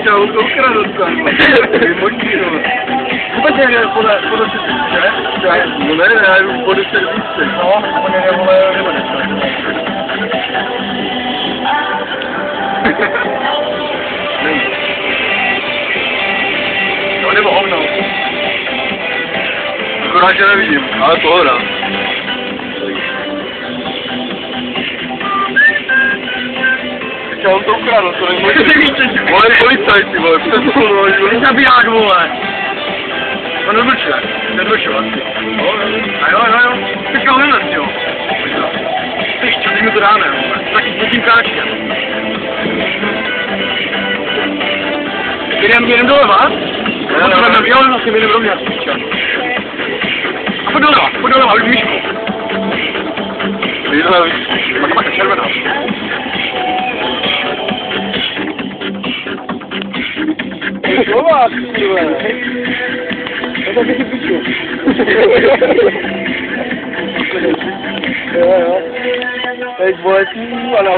Já ho to ukradl tam. Možný, no. Vůbec nejde podle servíce? No ne, já jdu podle servíce. No, to nejde, vole, nebo no, nebo hovno. Akorát, že nevidím, ale pohoda. Já on to ukradl, to není možný. Vole, policajti, vole, přesunu, zabiják, vole. On nedvrčil asi. A jo. Teďka ho nenes, jo. Tyž, čo, teď mi to dáme, vole. Taky s tím káčkem. Jdem doleva? Jo, vlastně jdem do mě, spíča. A pojď doleva, už míšku. Jdeme víc. Matka červená. Slovák, kurva. Já to taky piču. Jo. Teď vole, ale